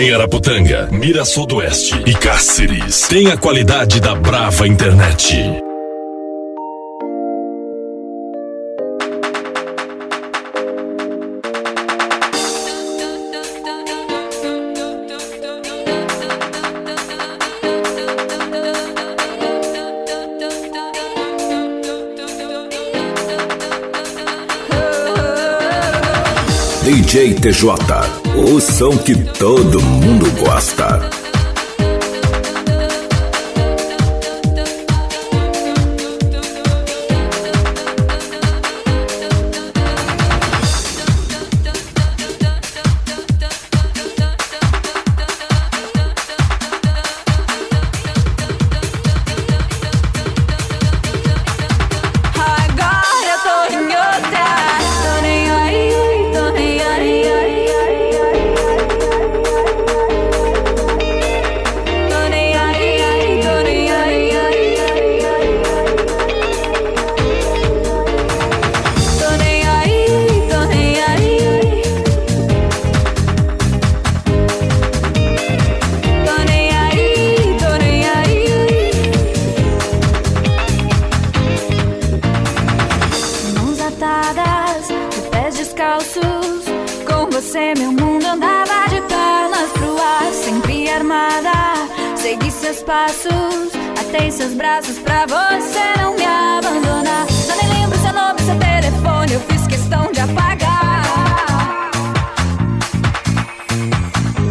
Em Araputanga, Mirassol do Oeste e Cáceres, tem a qualidade da Brava Internet. DJ TJ, o som que todo mundo gosta. Com você meu mundo andava de pernas pro ar, sempre armada, segui seus passos, atei seus braços pra você não me abandonar. Já nem lembro seu nome, seu telefone, eu fiz questão de apagar.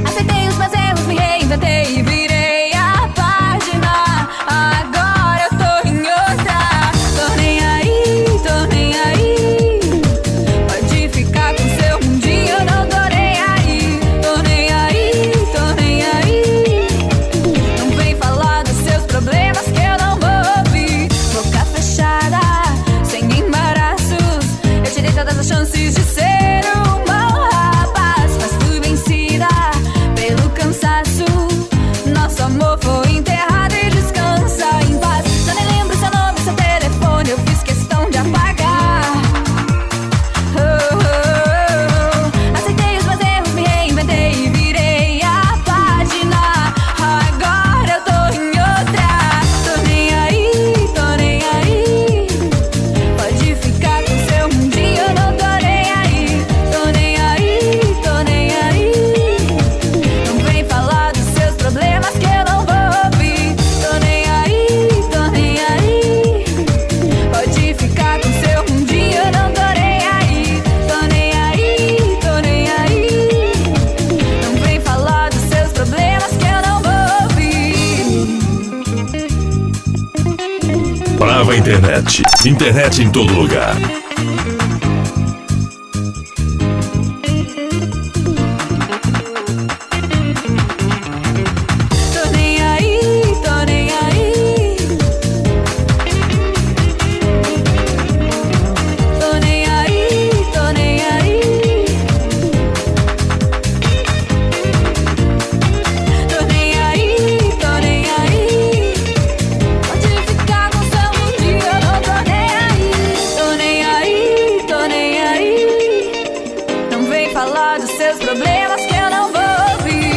Aceitei os meus erros, me reinventei e virei a página. Agora eu tô em outra, tô nem aí, tô nem aí. Pode ficar com seu mundinho, eu não tô nem aí. Tô nem aí, tô nem aí. Não vem falar dos seus problemas que eu não vou ouvir. Boca fechada, sem embaraços, eu tirei todas as chances de ser um bom rapaz, mas fui vencida pelo cansaço. Nosso amor foi enterrado e descansa em paz. Já nem lembro seu nome, seu telefone, eu fiz questão de apagar. Aceitei os meus erros, me reinventei e virei a página. Agora eu tô em outra, tô nem aí, tô nem aí. Pode ficar com seu mundinho, eu não tô nem aí. Tô nem aí, tô nem aí. Não vem falar dos seus problemas que eu não vou ouvir. Tô nem aí, tô nem aí. Pode ficar com seu mundinho, eu não tô nem aí. Tô nem aí, tô nem aí. Não vem falar dos seus problemas que eu não vou ouvir. Brava Internet. Internet em todo lugar. Tô nem aí, tô nem aí. Tô nem aí, tô nem aí. Tô nem aí, tô nem aí. Pode ficar com seu mundinho, eu não tô nem aí. Tô nem aí, tô nem aí. Não vem falar dos seus problemas que eu não vou ouvir.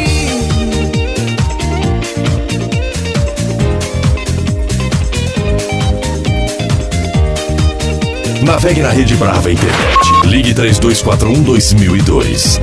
Navegue na rede Brava Internet. Ligue 3241-2002.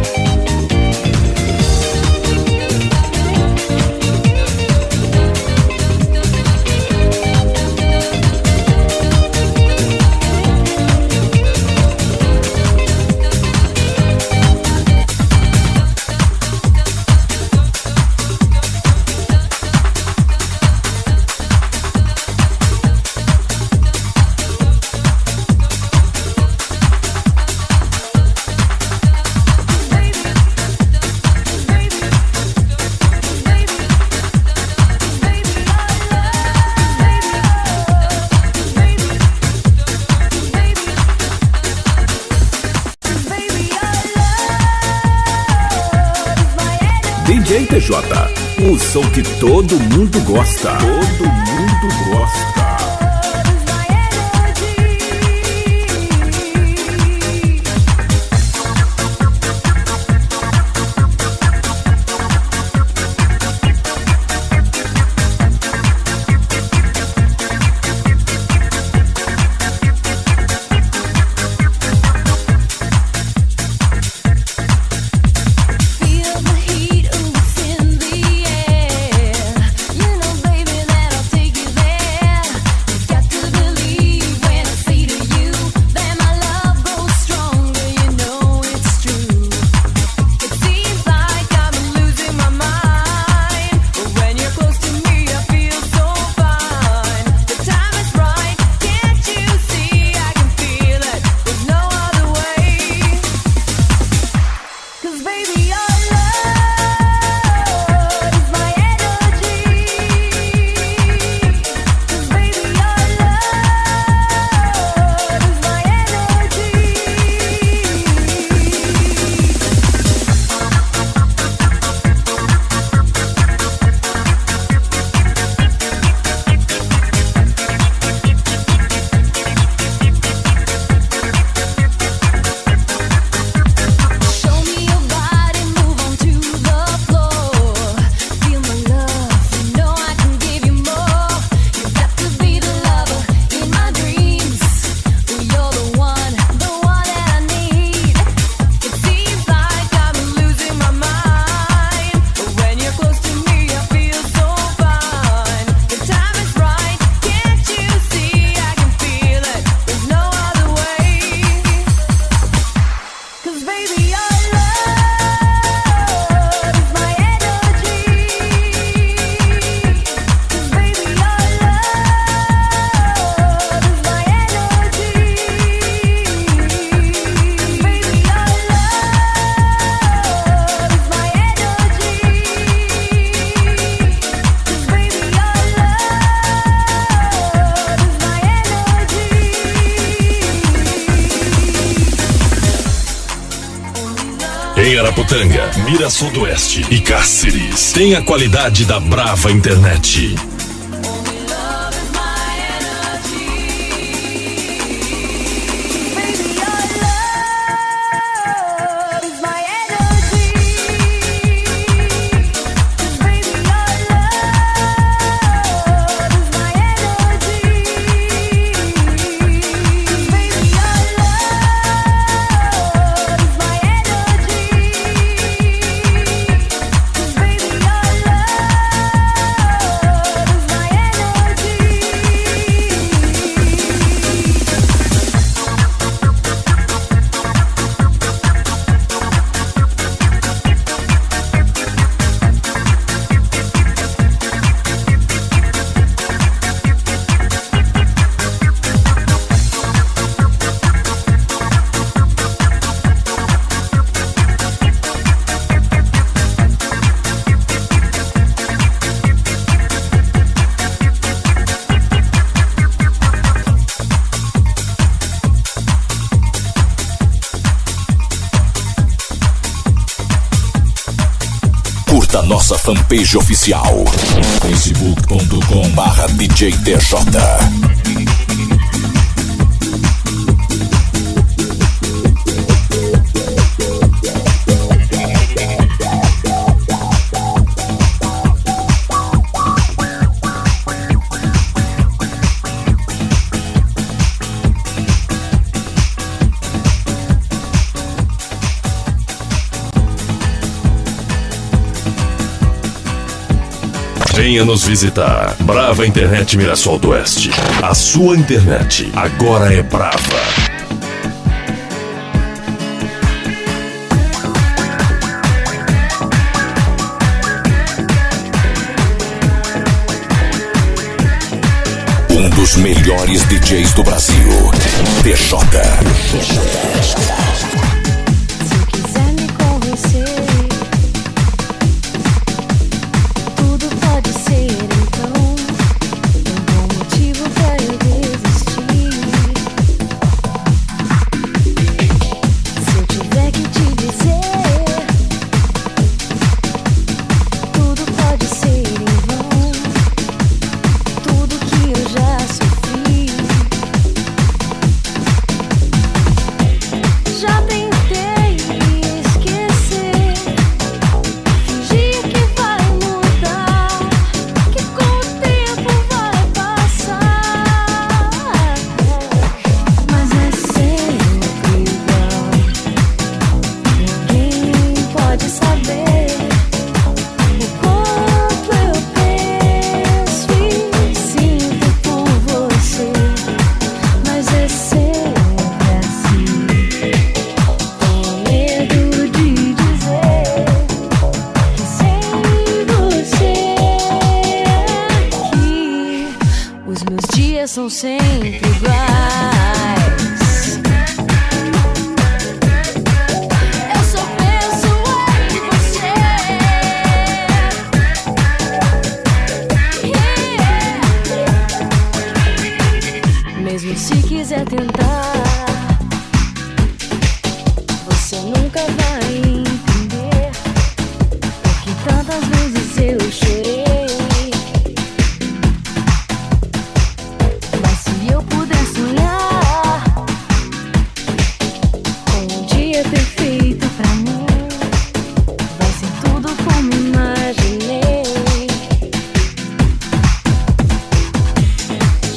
DJ TJ, o som que todo mundo gosta. Todo mundo gosta. Em Araputanga, Mirassol do Oeste e Cáceres. Tem a qualidade da Brava Internet. Curta nossa fanpage oficial facebook.com/DJTJ. Venha nos visitar. Brava Internet Mirassol do Oeste. A sua internet agora é brava. Um dos melhores DJs do Brasil, TJ. São sempre iguais. Eu só penso em quer tentar, você nunca vai entender porque tantas vezes eu chorei. Mas se eu puder sonhar com um dia perfeito pra mim, vai ser tudo como imaginei.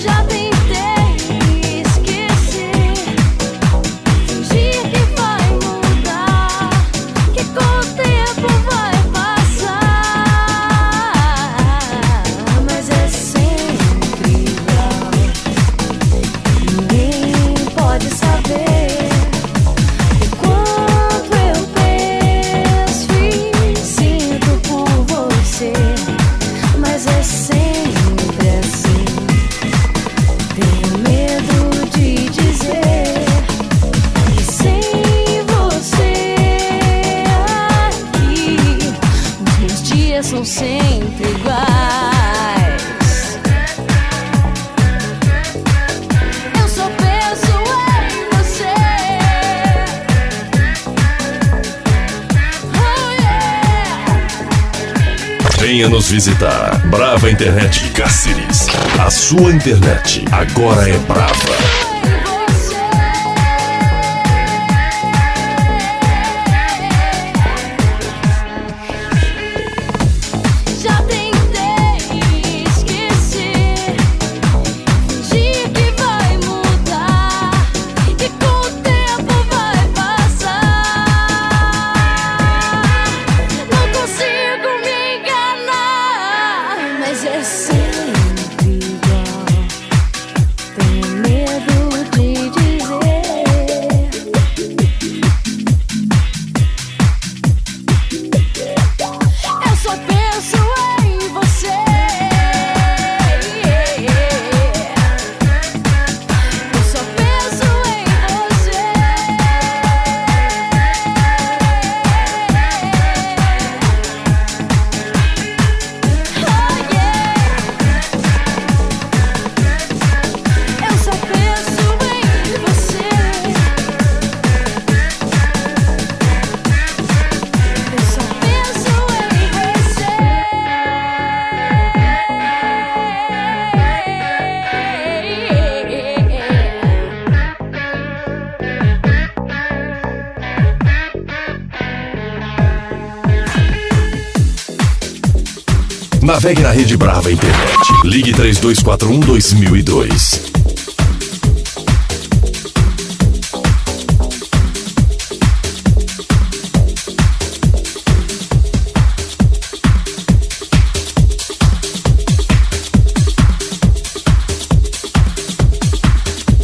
Já tentei esquecer, fingir que vai mudar, que com o tempo vai passar, mas é sempre igual. Ninguém pode saber o quanto eu penso e sinto por você, mas é sempre assim. Tenho medo de dizer que sem você aqui, os meus dias são sempre iguais. Eu só penso em você. Oh yeah. Venha nos visitar. Brava Internet Cáceres. A sua internet agora é brava. Já tentei esquecer, fingir que vai mudar, que com o tempo vai passar. Não consigo me enganar, mas é sempre igual. Tenho medo de dizer. Eu só penso em você. Eu só penso em você. Oh yeah. Eu só penso em você. Eu só penso em você. Navegue na Rede Brava Internet. Ligue 3241-2002.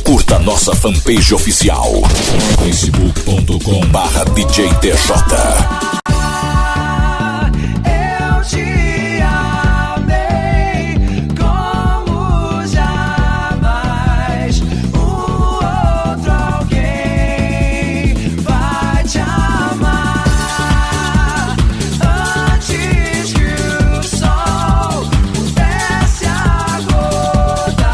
Curta nossa fanpage oficial, facebook.com/DJ TJ. Eu te amei como jamais outro alguém vai te amar. Antes que o sol pudesse acordar,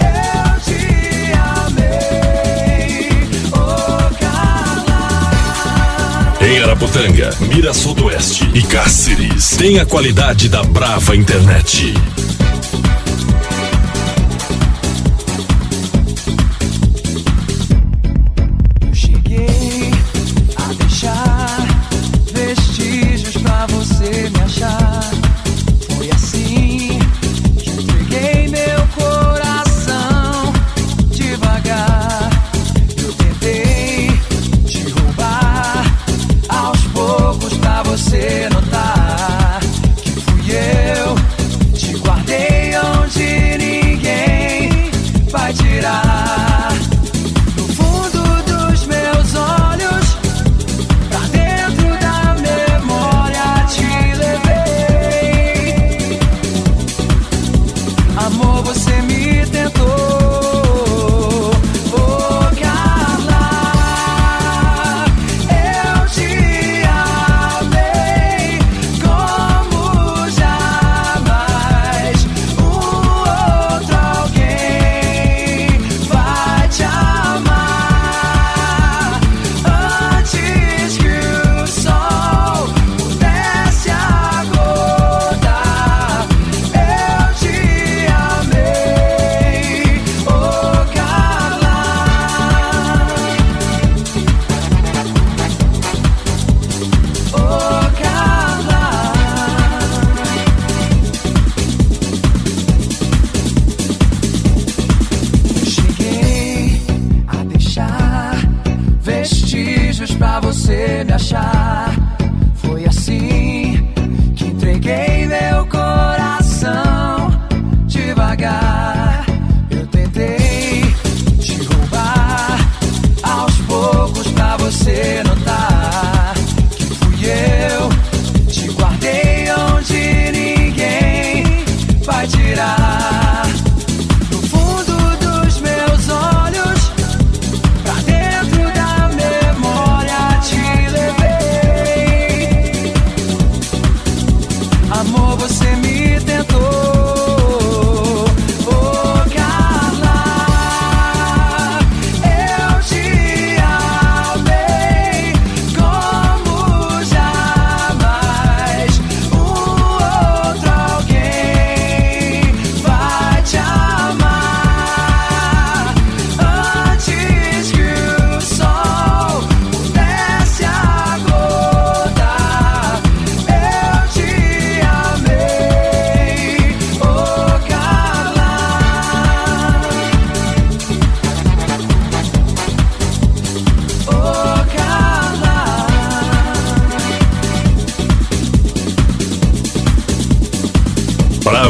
eu te amei, oh Carla. Em Araputanga, Mirassol do Oeste e Cáceres. Tem a qualidade da Brava Internet. Eu cheguei a deixar vestígios pra você me achar. Foi assim que entreguei meu coração devagar. Eu tentei te roubar aos poucos pra você notar que fui eu. Te guardei onde ninguém vai tirar. No fundo dos meus olhos, pra dentro da memória te levei. Amor, você me tentou, oh Carla. Eu te amei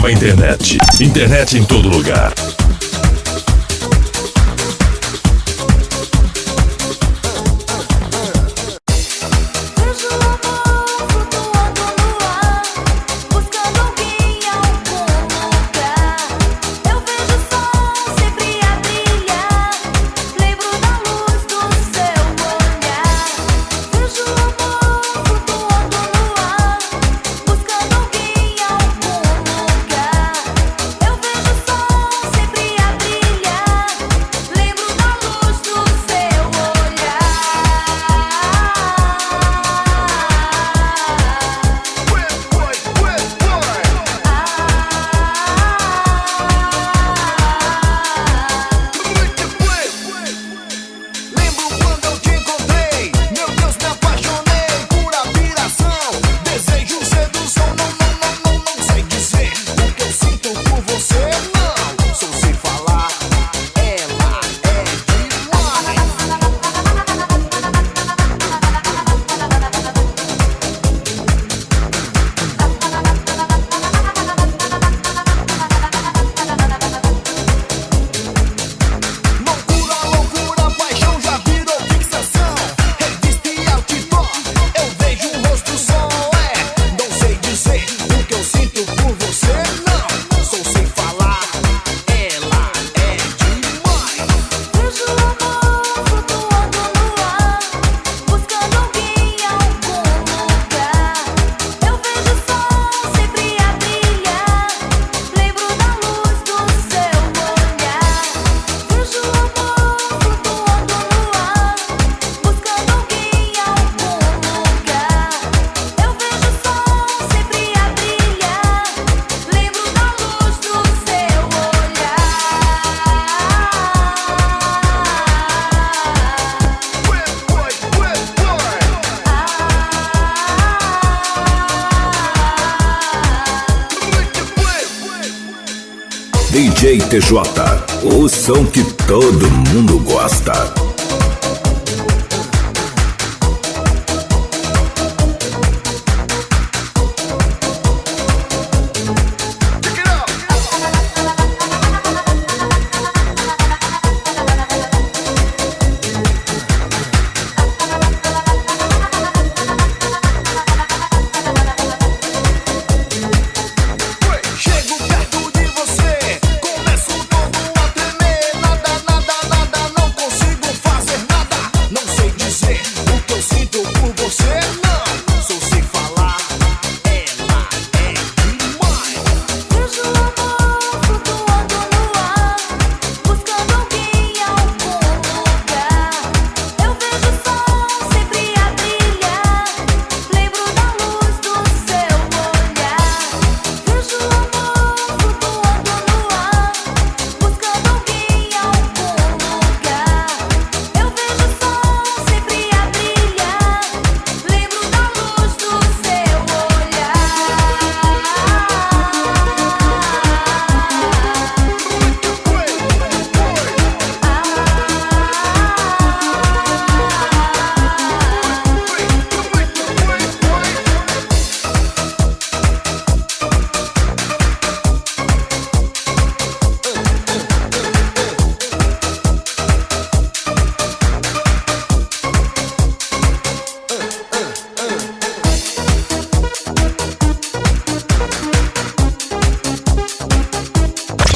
Brava Internet. Internet em todo lugar. DJ TJ, o som que todo mundo gosta.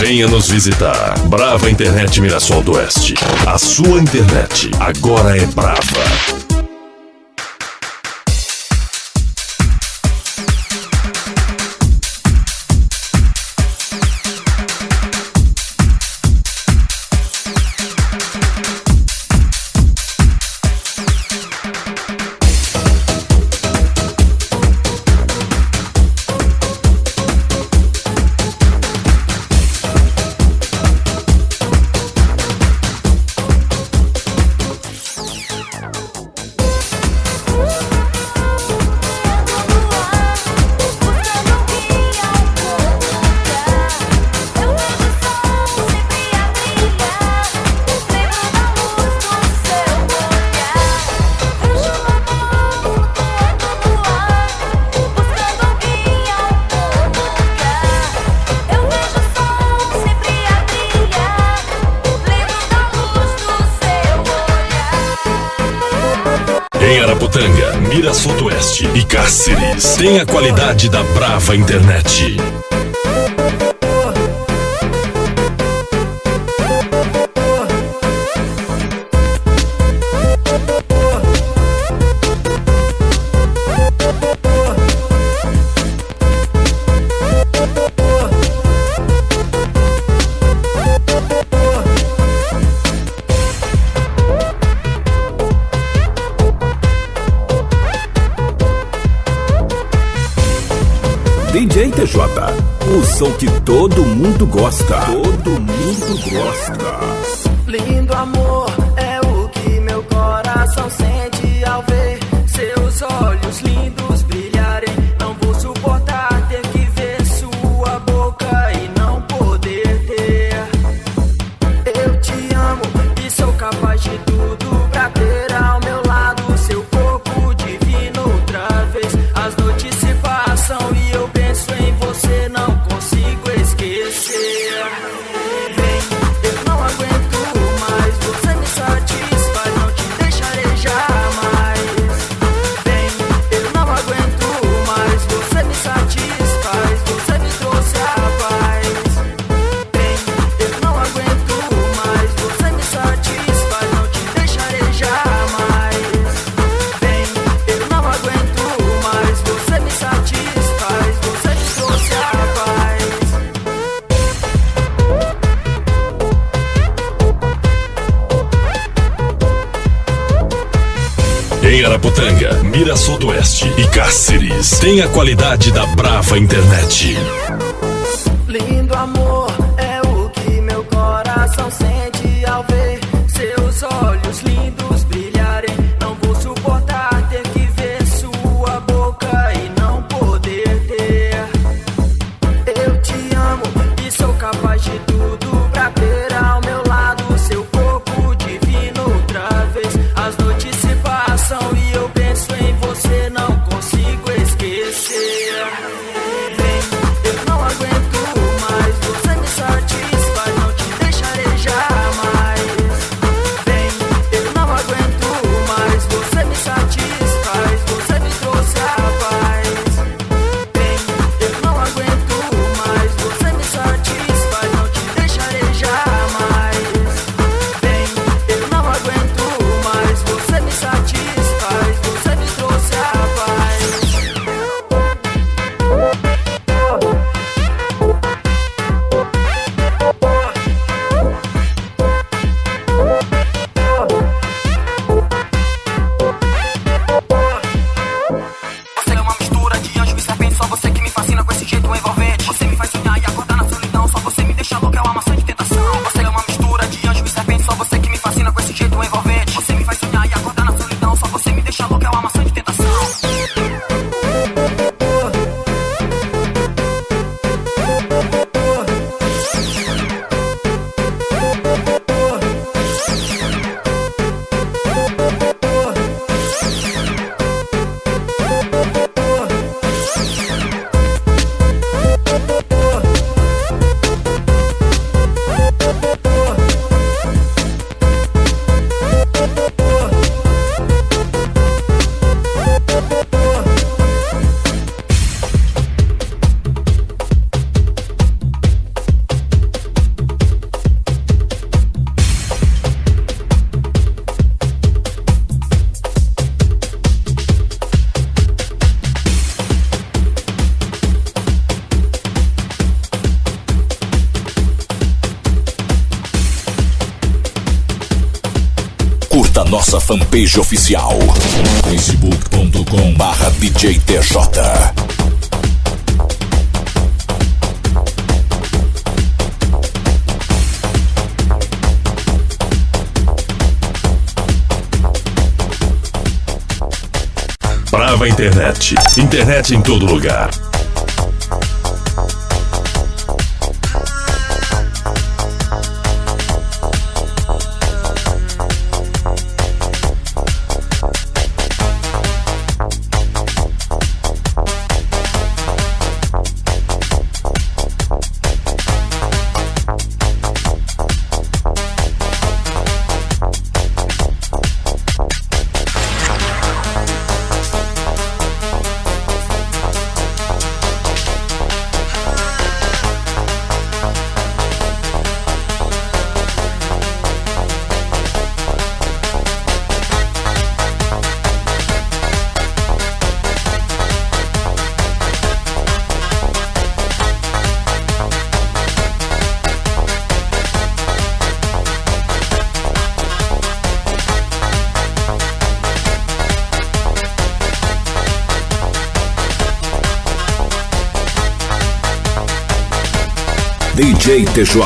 Venha nos visitar. Brava Internet Mirassol do Oeste. A sua internet agora é brava. Arapucanga, Mirassol do Oeste e Cáceres tem a qualidade da Brava Internet. DJ TJ, o som que todo mundo gosta. Todo mundo gosta. Lindo amor é o que meu coração sente ao ver seus olhos lindos brilharem. Não vou suportar ter que ver sua boca e não poder ter. Eu te amo e sou capaz de tudo pra ter ao meu lado seu corpo divino outra vez. As noites se passam e eu penso em você, não consigo esquecer. Vem, eu não aguento mais, você me satisfaz, não te deixarei jamais. Vem, eu não aguento mais, você me satisfaz, você me trouxe a paz. Vem, eu não aguento mais, você me satisfaz, não te deixarei jamais. Vem, eu não aguento mais, você me satisfaz, você me trouxe a paz. Em Arapucanga, Mirassol do Oeste e Cáceres tem a qualidade da Brava Internet. Lindo amor é o que meu coração sente ao ver seus olhos lindos brilharem. Não vou suportar ter que ver sua boca e não poder ter. Eu te amo e sou capaz de tudo pra ter ao meu lado seu corpo divino outra vez. As noites se passam e eu penso em você, não consigo esquecer. Vem, eu não aguento mais, você me satisfaz, não te deixarei jamais. Vem, eu não aguento mais, você me satisfaz, você me trouxe a paz. Vem, eu não aguento mais, você me satisfaz, não te deixarei jamais. Vem, eu não aguento mais, você me satisfaz, você me trouxe a paz. Você é uma mistura de anjo e serpente, só você que me fascina com esse jeito envolvente. Você me faz sonhar e acordar na solidão, só você me deixa louca, é uma maçã de tentação. Você é uma mistura de anjo e serpente, só você que me fascina com esse jeito envolvente. Você me faz sonhar e acordar na solidão, só você me deixa louca, é uma maçã de tentação. Curta nossa fanpage oficial, facebook.com/DJ TJ. Brava Internet. Internet em todo lugar. DJ TJ,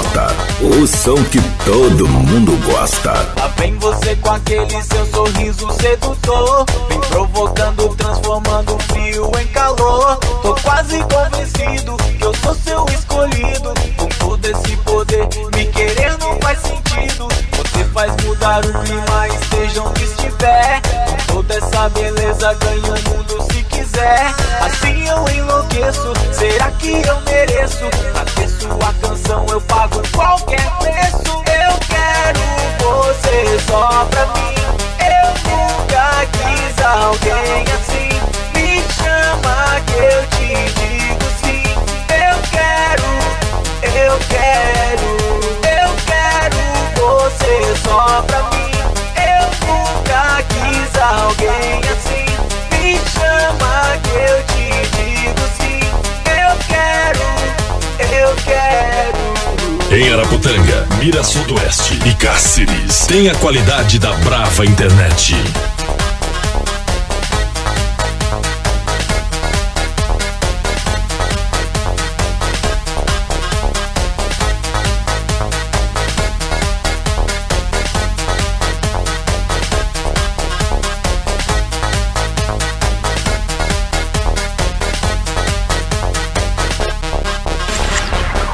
o som que todo mundo gosta. Lá vem você com aquele seu sorriso sedutor, vem provocando, transformando o frio em calor. Tô quase convencido que eu sou seu escolhido. Com todo esse poder, me querer não faz sentido. Você faz mudar o clima, esteja onde estiver. Com toda essa beleza, ganha o mundo se quiser. Assim eu enlouqueço, será que eu mereço? Pra ter sua canção eu pago qualquer preço. Eu quero você só pra mim. Eu nunca quis alguém assim. Me chama que eu te digo sim. Eu quero você só pra mim. Eu nunca quis alguém assim. Me chama que eu te digo sim. Eu quero. Em Araputanga, Mirassol do Oeste e Cáceres, tem a qualidade da Brava Internet.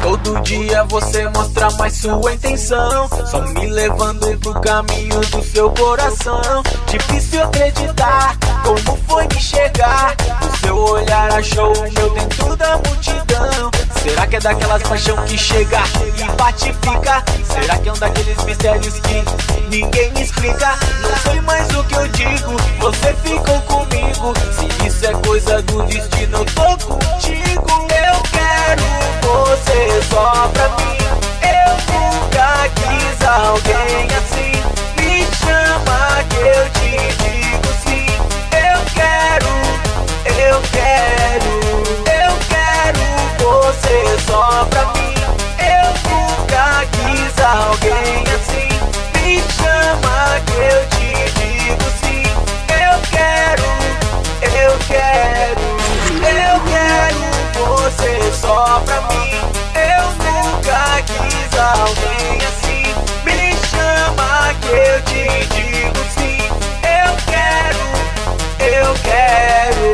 Todo dia você mostra mais sua intenção, só me levando pro caminho do seu coração. Difícil acreditar como foi me chegar. O seu olhar achou o meu dentro da multidão. Será que é daquelas paixão que chega e bate e fica? Será que é um daqueles mistérios que ninguém explica? Não sei mais o que eu digo, você ficou comigo. Se isso é coisa do destino, eu tô contigo. Eu quero você só pra mim. Eu nunca quis alguém assim. Me chama que eu te digo sim. Eu quero você só pra mim. Eu nunca quis alguém assim. Me chama que eu te digo sim. Eu quero você só pra mim. Eu nunca quis alguém assim. Me chama que eu te digo sim. Eu quero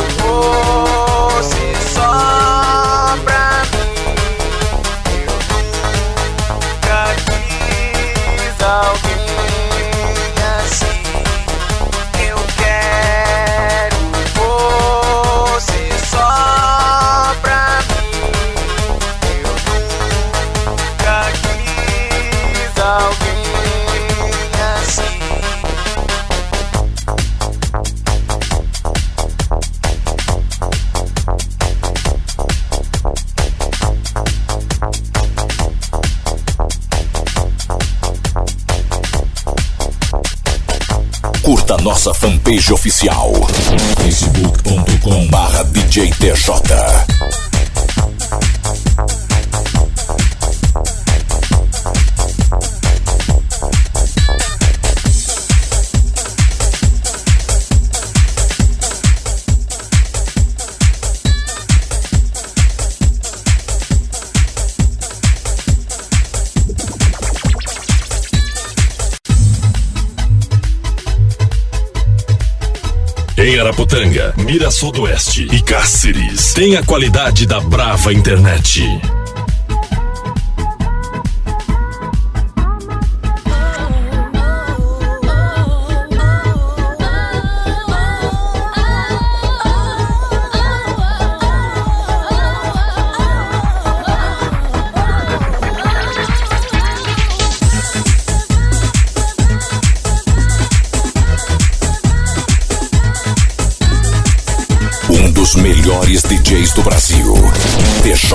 você só pra mim. Eu nunca quis alguém assim. Eu quero você só pra mim. Eu nunca quis alguém assim. Curta nossa fanpage oficial, facebook.com/DJ TJ. Em Araputanga, Mirassol do Oeste e Cáceres, tem a qualidade da Brava Internet. Dos melhores DJs do Brasil, TJ.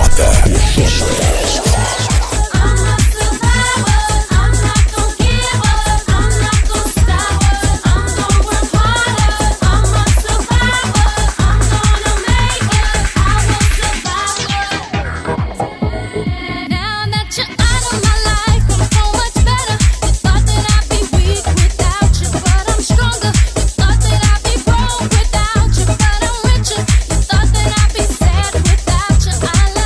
I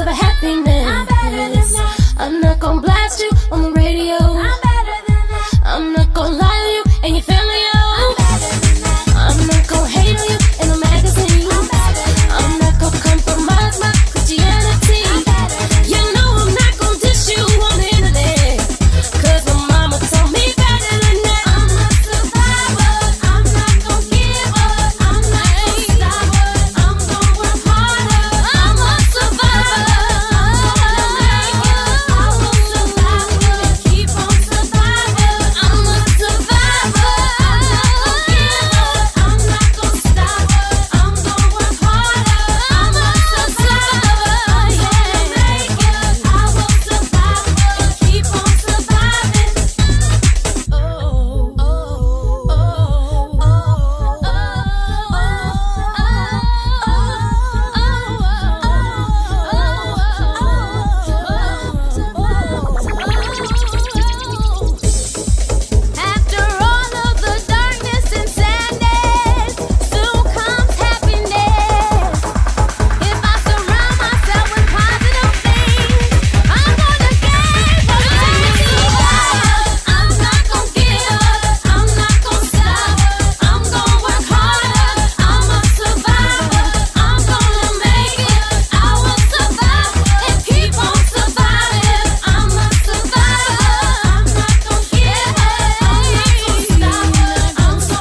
of happiness. I'm better than that. I'm not gonna blast you on the radio. I'm better than that. I'm not gonna lie to you and your family. I'm better than that. I'm not gonna hate on you in a magazine. I'm better than that. I'm not gonna compromise my Christianity. I'm better than that. You know I'm not gonna diss you on the internet, 'cause my mama told me better than that. I'm a survivor. I'm not gonna give up. I'm not gonna stop. I'm gonna work harder. I'm a survivor. I will survive and keep on surviving. I'm a survivor. I'm not gonna give up. I'm not gonna stop. I'm gonna work harder. I'm a survivor. Yeah, make it. I will survive and keep on surviving. After all of the darkness and sadness, soon comes happiness. If I surround myself with positive things, I'm gonna gain positivity. I'm not gonna give up. I'm not gonna stop. I'm gonna work harder. I'm a survivor. I'm gonna make it. I will survive and keep on surviving. I'm a survivor. I'm not gonna give up. I'm not gonna stop. I'm so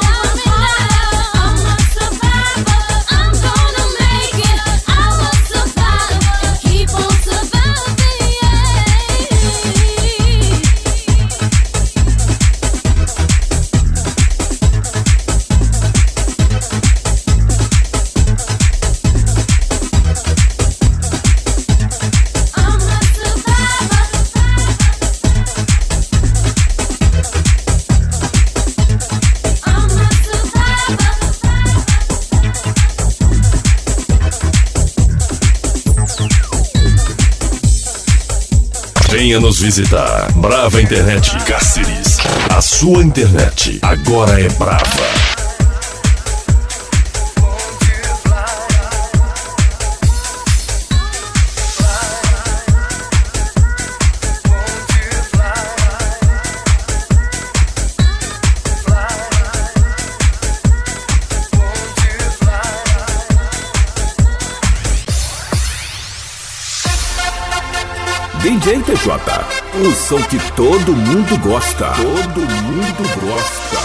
harder. I'm a survivor. I'm gonna make it. I will survive and keep on surviving. I'm a survivor. I'm a Venha nos visitar. Brava Internet Cáceres. A sua internet agora é brava. DJ TJ, o som que todo mundo gosta. Todo mundo gosta.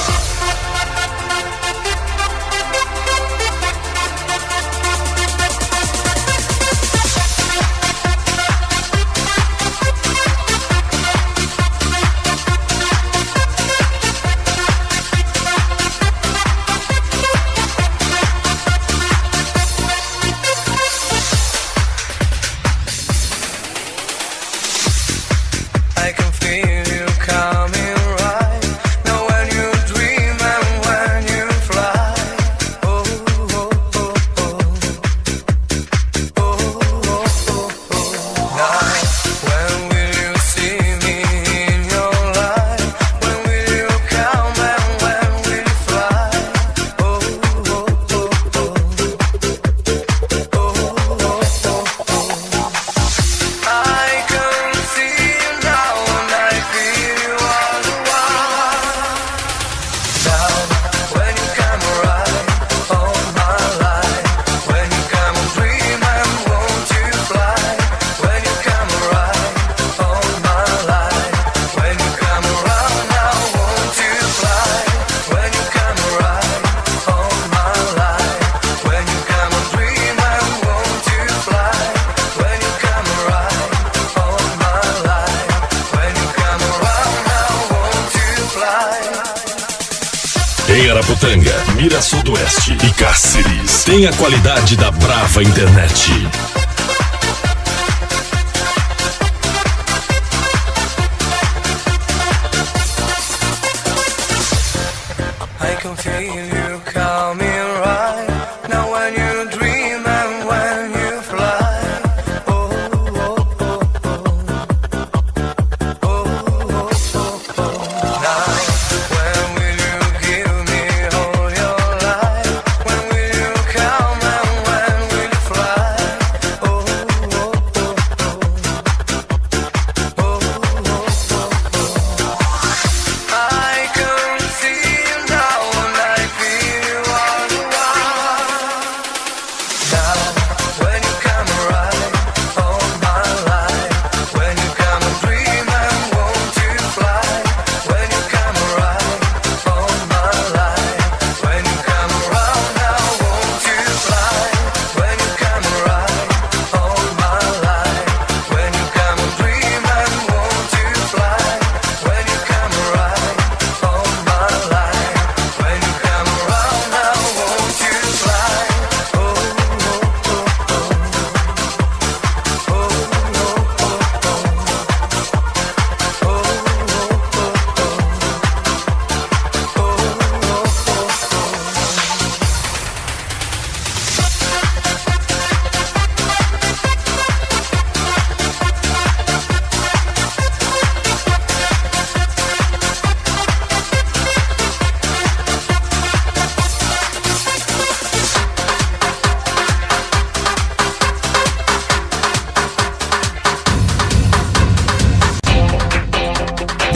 I can feel you coming right now when you dream and when you fly. Oh, oh, oh, oh. Oh, oh, oh, oh. Now, when will you see me in your life? When will you come and when will you fly? Oh, oh, oh, oh. Oh, oh, oh, oh. I can see you now and I feel you all the while. Now, when you come around, all my life. When you come and dream and won't you fly? When you come around, all my life. When you come around now, won't you fly? When you come around, all my life. When you come and dream and won't you fly? When you come around, all my life. When you come around now, won't you fly? Em Araputanga, Mirassol do Oeste e Cáceres. Tem a qualidade da Brava Internet. I can feel you coming right now when you dream and when you fly. Oh, oh, oh, oh. Oh, oh, oh, oh. Now, when will you give me all your life? When will you come and when will you fly? Oh, oh, oh,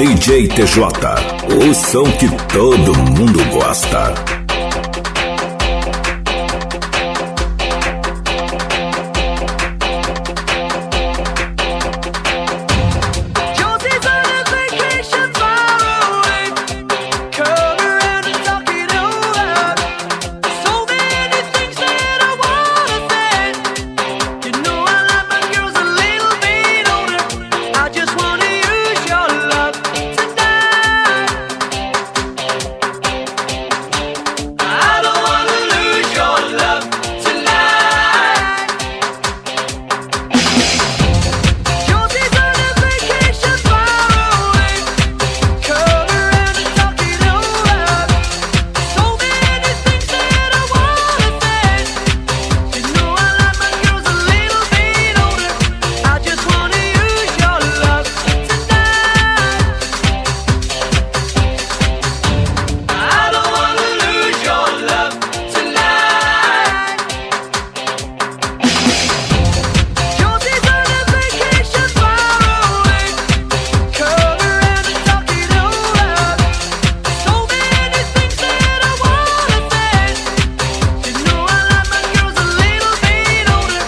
DJ TJ, o som que todo mundo gosta. Josie's on a vacation far away. Come around and talk it over. So many things that I wanna say. You know I like my girls a little bit older. I just wanna use your love tonight. I don't wanna lose your love tonight. Josie's on a vacation far away. Come around and talk it over. So many things that I wanna say. You know I like my girls a little bit older. I just wanna use your love tonight. I don't wanna lose your love tonight. Josie's on a vacation far away. Come around and talk it over. So many things that I wanna say. You know I like my girls a little bit older.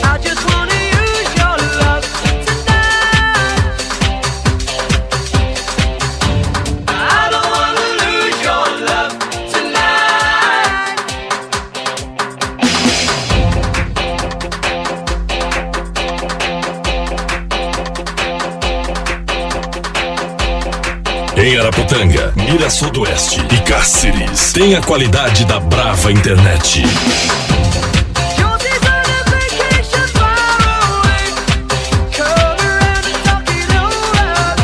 I just wanna use your love tonight. I don't wanna lose your love tonight. Em Araputanga, Mirassol do Oeste e Cáceres, tem a qualidade da Brava Internet. Josie's on a vacation far away. Come around and talk it over.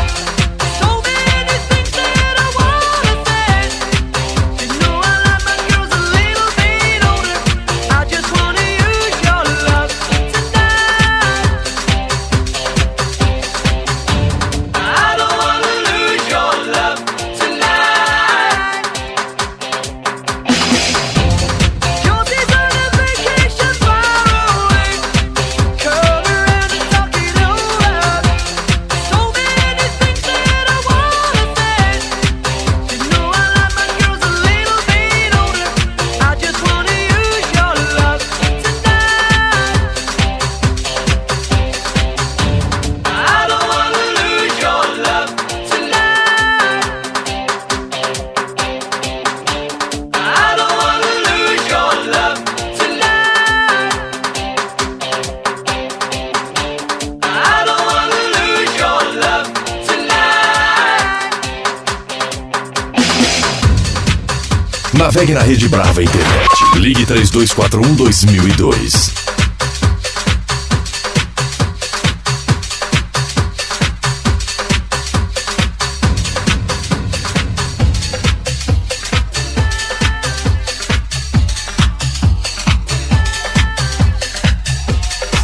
So many things that I wanna say. You know I like my girls a little bit older. I just wanna use your love tonight. I don't wanna lose your love tonight. Josie's on a vacation far away. Come around and talk it over. So many things that I wanna say. You know I like my girls a little bit older. I just wanna use your love tonight. I don't wanna lose your love tonight. I don't wanna lose your love tonight. I don't wanna lose your love tonight. Navegue na Rede Brava Internet. Ligue 3241-2002.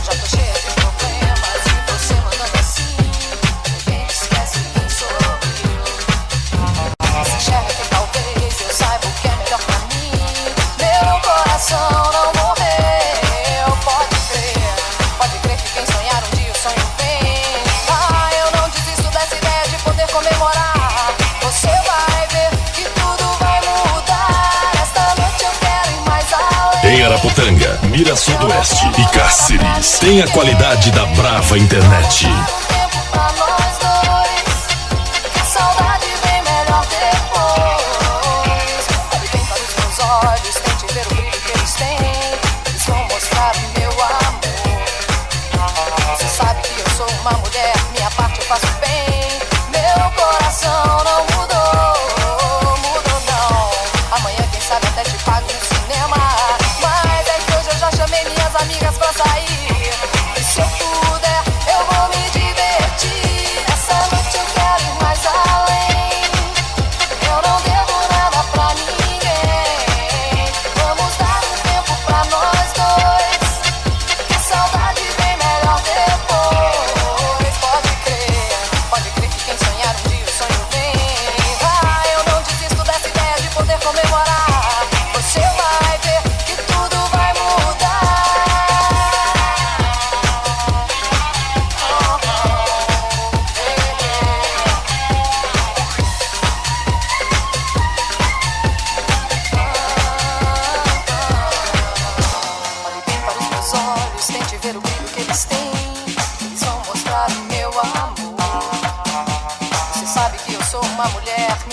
Já tô cheia de problemas e você mandando assim. Ninguém esquece quem sou eu. Se enxerga que talvez eu saiba o que é melhor pra mim. Meu coração não morreu, pode crer que quem sonhar um dia o sonho vem. Ah, eu não desisto dessa ideia de poder comemorar. Você vai ver que tudo vai mudar. Esta noite eu quero ir mais além. Em Araputanga, Mirassol do Oeste e Cáceres, tem a qualidade da Brava Internet. Tempo pra nós dois. A saudade vem melhor depois. Olhe bem para os meus olhos, tente ver o brilho que eles têm. Eles vão mostrar o meu amor. Você sabe que eu sou uma mulher, minha parte eu faço bem. Meu coração não mudou não. Amanhã quem sabe até te pago no cinema. Mas é que hoje eu já chamei minhas amigas pra sair. E se eu puder, eu vou me divertir.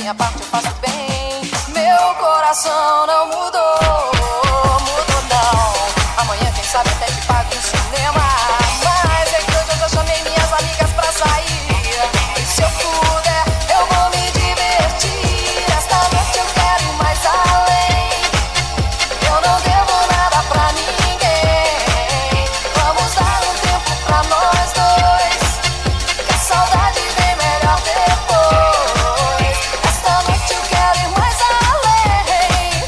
minha parte eu faço bem. Meu coração não mudou, mudou não. Amanhã quem sabe até te pago no cinema. Mas é que hoje eu já chamei minhas amigas pra sair. E se eu puder, eu vou me divertir. Esta noite eu quero ir mais além. Eu não devo nada pra ninguém. Vamos dar um tempo pra nós dois, que a saudade vem melhor depois. Esta noite eu quero ir mais além.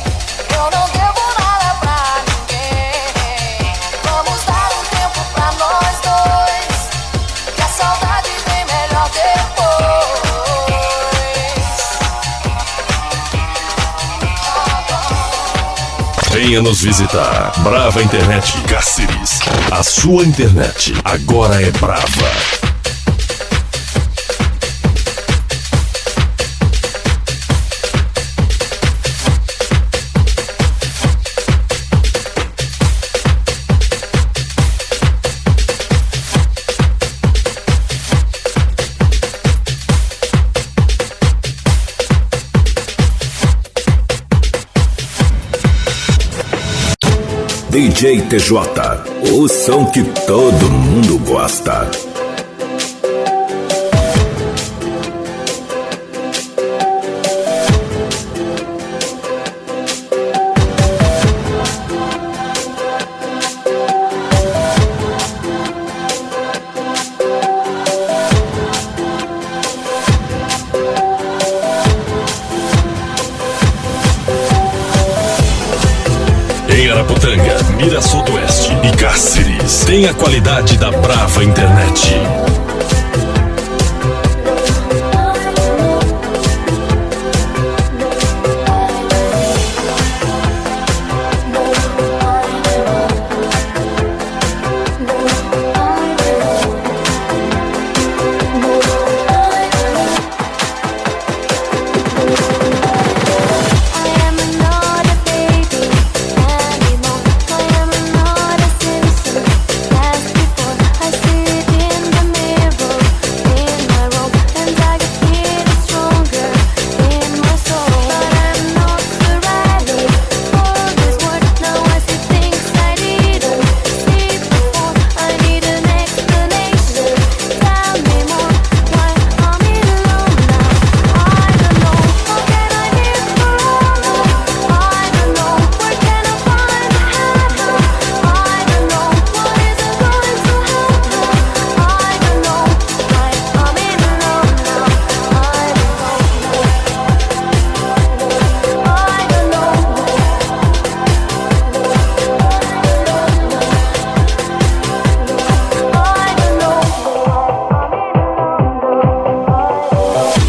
Eu não devo nada pra ninguém. Vamos dar um tempo pra nós dois, que a saudade vem melhor depois. Venha nos visitar. Brava Internet Cáceres. A sua internet agora é brava. DJ TJ, o som que todo mundo gosta. Em Araputanga, Mirassol do Oeste e Cáceres, tem a qualidade da Brava Internet. I am not a baby anymore. I am not a citizen as before. I sit in the mirror in my room and I can feel it stronger in my soul. But I'm not ready for this world. Now I see things I didn't see before. I need an explanation. Tell me more. Why I'm in alone now? I don't know. How can I live forever? I don't know. Where can I find heaven? I don't know. What is it going to happen? I don't know. Why I'm in alone now? I don't know. I don't know. I don't know.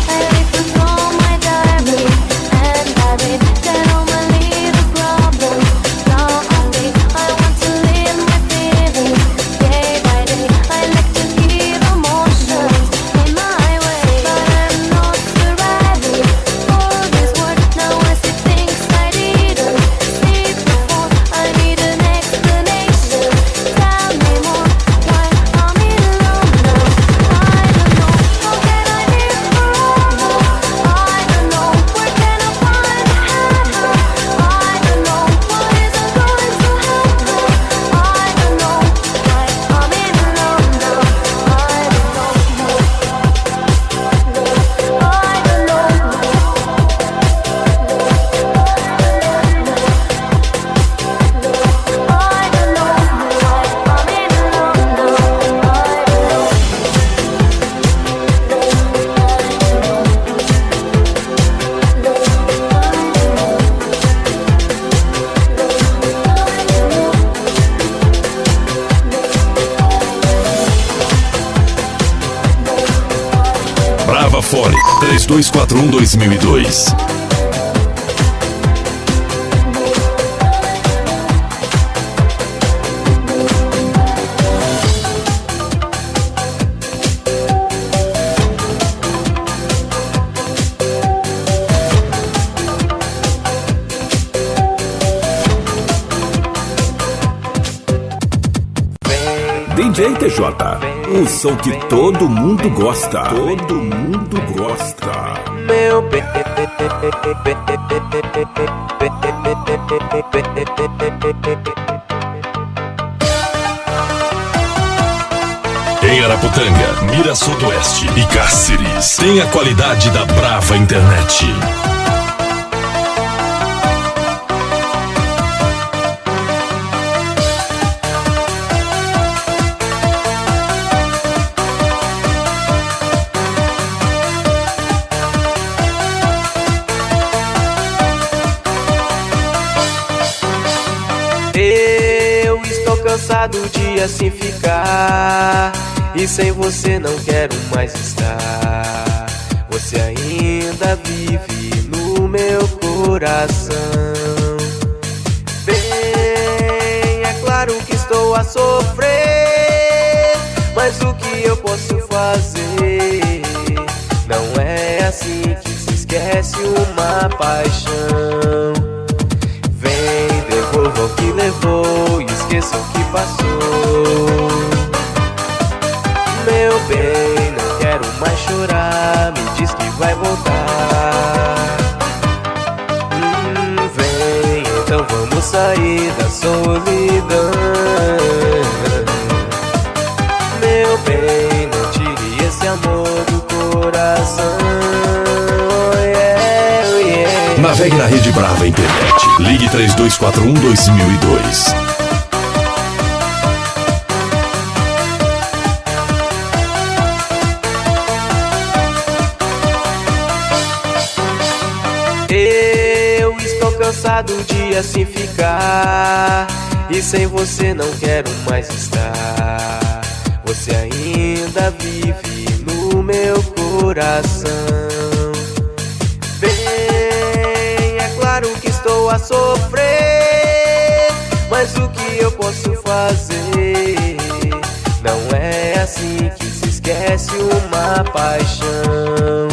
I listen from my diary and I read that all my little problems now away. I want to live my feelings day by day. I like to give emotions in my way, but I'm not ready for this world. Now I see things I didn't see before. I need an explanation. Tell me more. Why I'm in alone now? I don't know. How can I live forever? I don't know. Where can I find heaven? I don't know. What is it going to happen? I don't know. Why I'm in alone now? I don't know. I don't know. I don't know why I'm in alone now. I don't know. Brava Fone 3241-2002. DJ TJ, o som que todo mundo gosta. Todo mundo gosta. Meu bem. Em Araputanga, Mirassol do Oeste e Cáceres, tem a qualidade da Brava Internet. Eu estou cansado de assim ficar, e sem você não quero mais estar. Você ainda vive no meu coração. Bem, é claro que estou a sofrer, mas o que eu posso fazer? Não é assim que se esquece uma paixão. Vem, devolva o que levou e esqueça o que passou. Meu bem, não quero mais chorar, me diz que vai voltar. Vem, então vamos sair da solidão. Meu bem, não tire esse amor do coração. Yeah, yeah. Navegue na Rede Brava Internet. Ligue 3241-2002. Eu estou cansado de assim ficar, e sem você não quero mais estar. Você ainda vive no meu coração. Bem, é claro que estou a sofrer, mas o que eu posso fazer? Não é assim que se esquece uma paixão.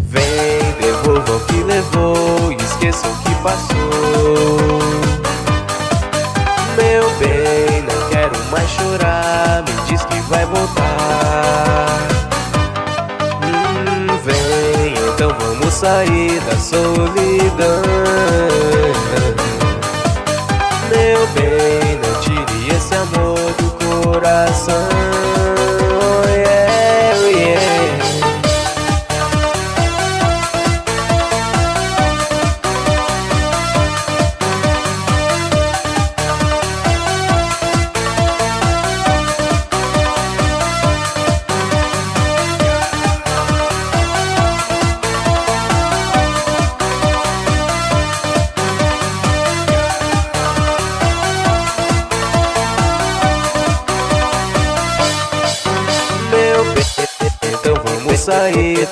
Vem, devolva o que levou e esqueça o que passou. Meu bem, não quero mais chorar, me diz que vai voltar. Vem, então vamos sair da solidão. Meu bem, não tire esse amor do coração. Yeah, yeah. Então vamos sair.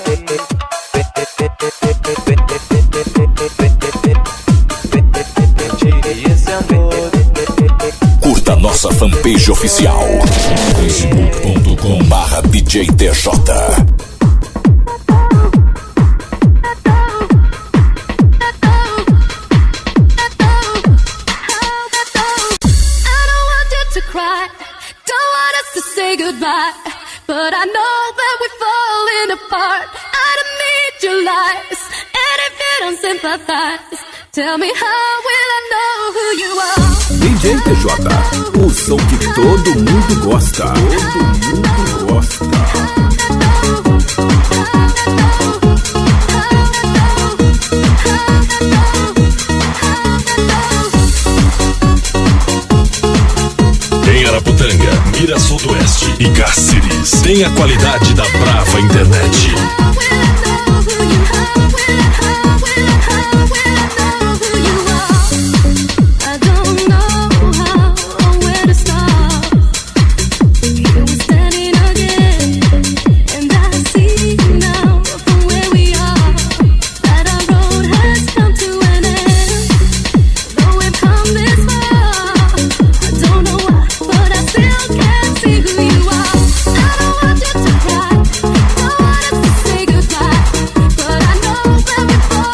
Tire esse amor. Curta nossa fanpage oficial facebook.com/DJTJ. But I know that we're falling apart. I don't need your lies, and if you don't sympathize, tell me how will I know who you are? DJ TJ, o som que todo mundo gosta. Todo mundo gosta. Em Araputanga, Mirassol do Oeste e Cáceres, tem a qualidade da Brava Internet. Say goodbye, but I know that we fall.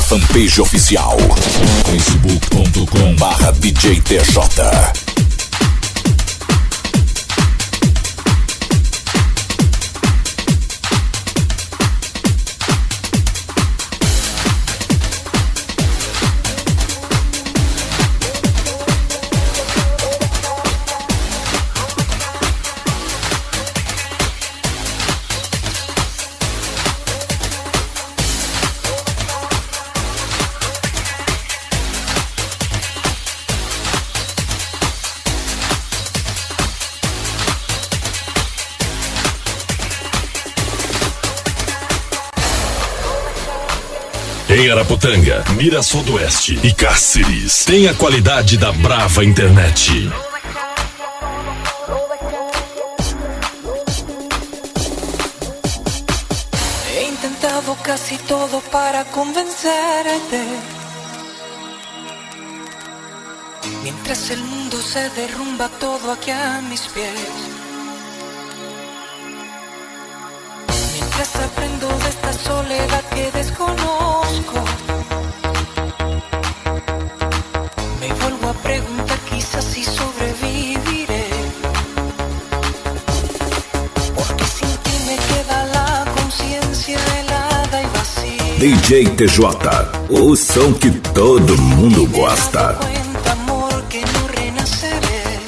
fanpage oficial facebook.com/DJ TJ. Em Araputanga, Mirassol do Oeste e Cáceres, tem a qualidade da Brava Internet. He intentado casi todo para convencerte. Mientras el mundo se derrumba todo aquí a mis pies. Mientras aprendo de esta soledad que desconozco. Me vuelvo a preguntar quizás si sobreviviré. Porque sin ti me queda la conciencia helada y vacía. DJ TJ, o som que todo mundo gosta. Cuenta, amor, que no renaceré.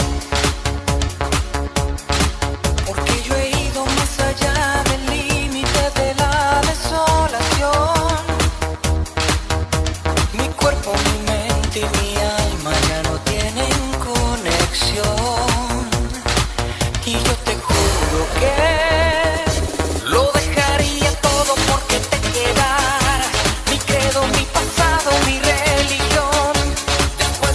Porque yo he ido más allá del límite de la desolación. Mi cuerpo, mi mente y mi alma ya no tienen conexión. Y yo te juro que lo dejaría todo porque te quedaras. Mi credo, mi pasado, mi religión. Después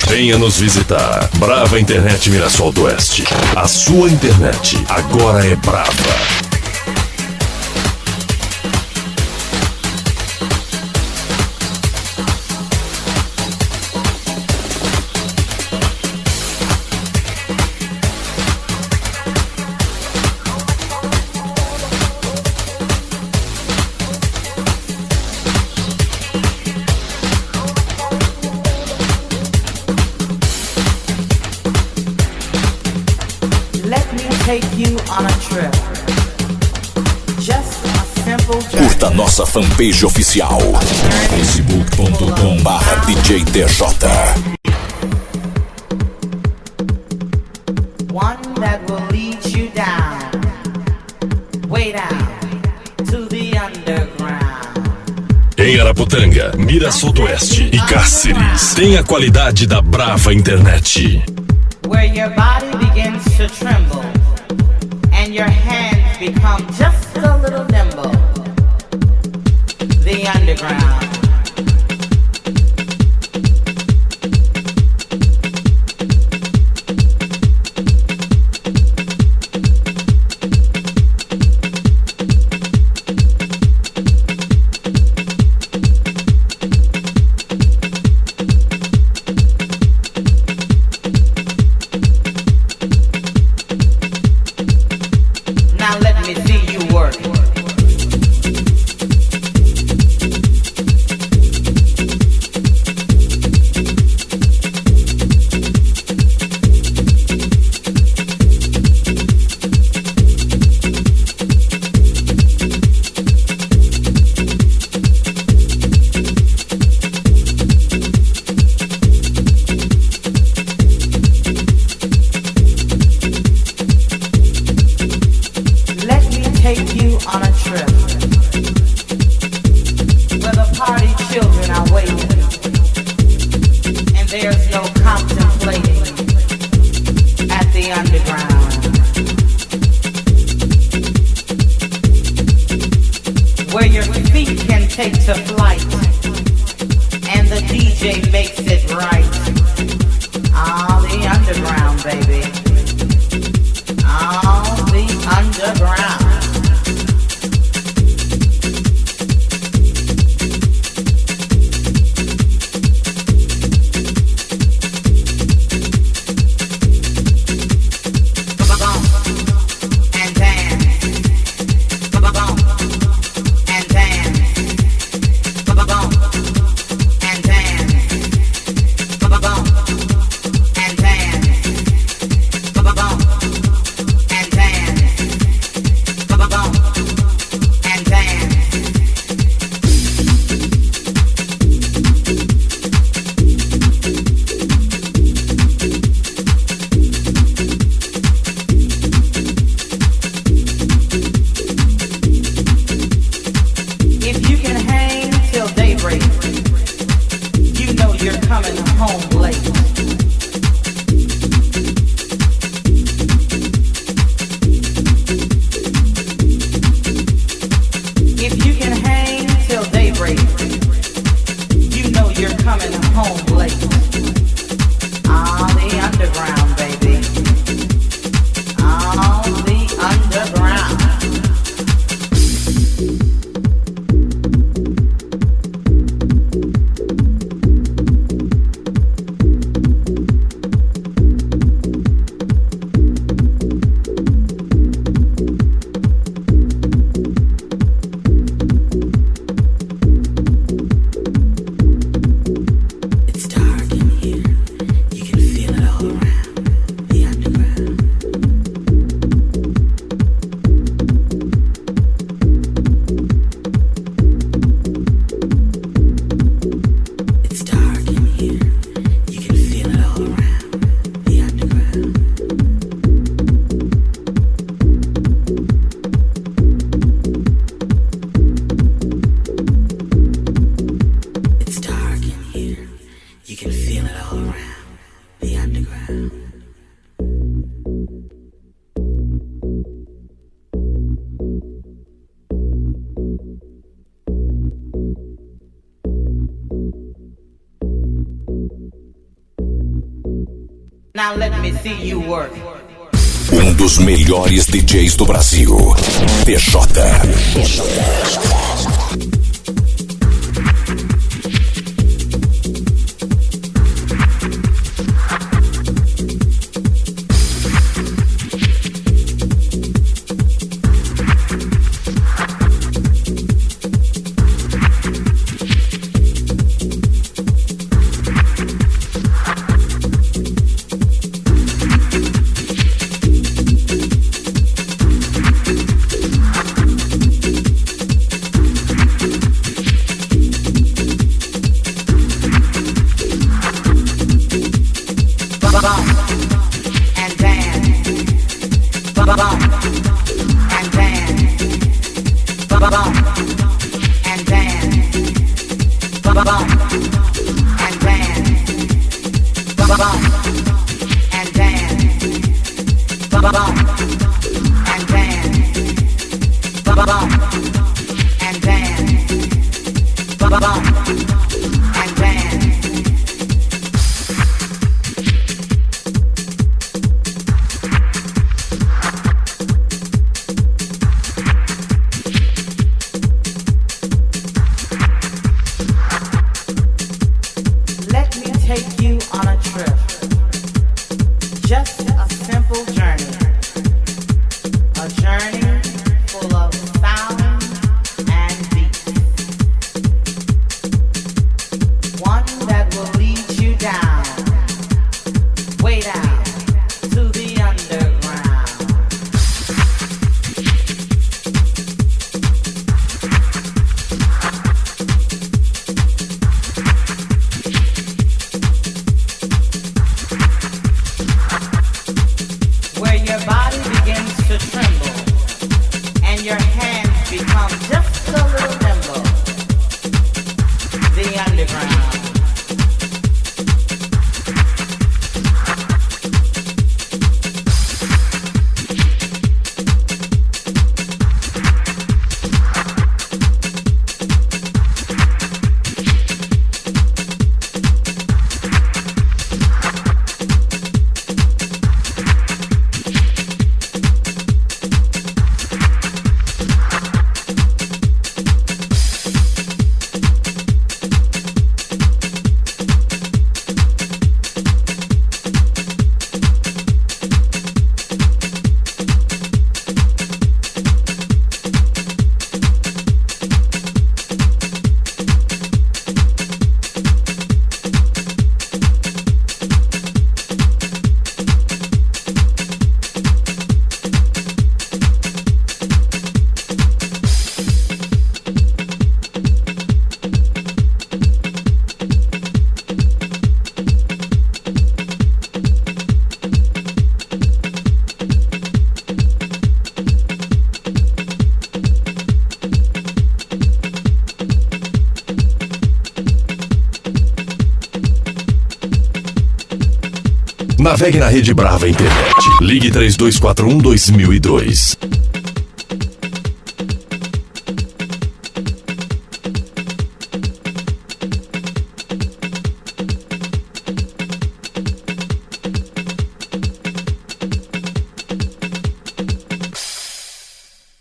Venha nos visitar. Brava Internet Mirassol do Oeste. A sua internet agora é brava. Let me take you on a trip. Just a simple journey. Curta nossa fanpage oficial facebook.com/DJ TJ. One that will lead you down, way down to the underground. Em Araputanga, Mirassol do Oeste e Cáceres, tem a qualidade da Brava Internet. Where your body begins to tremble and your hands become just a little nimble. The underground. Now let me see you work. Let me take you on a trip where the party children are waiting and there's no contemplating at the underground. Where your feet can take to flight and the DJ makes it right. Ah, the underground, baby. Ah, the underground. And dance. And dance. And dance. And dance. And dance. And dance. If you can hang till daybreak, you know you're coming home late. If you can hang till daybreak, you know you're coming home late. Ah, the underground, baby. Ah, the underground. It's dark in here. Now let me see you work. Dos melhores DJs do Brasil, TJ. Navegue na Rede Brava Internet. Ligue 3241-2002.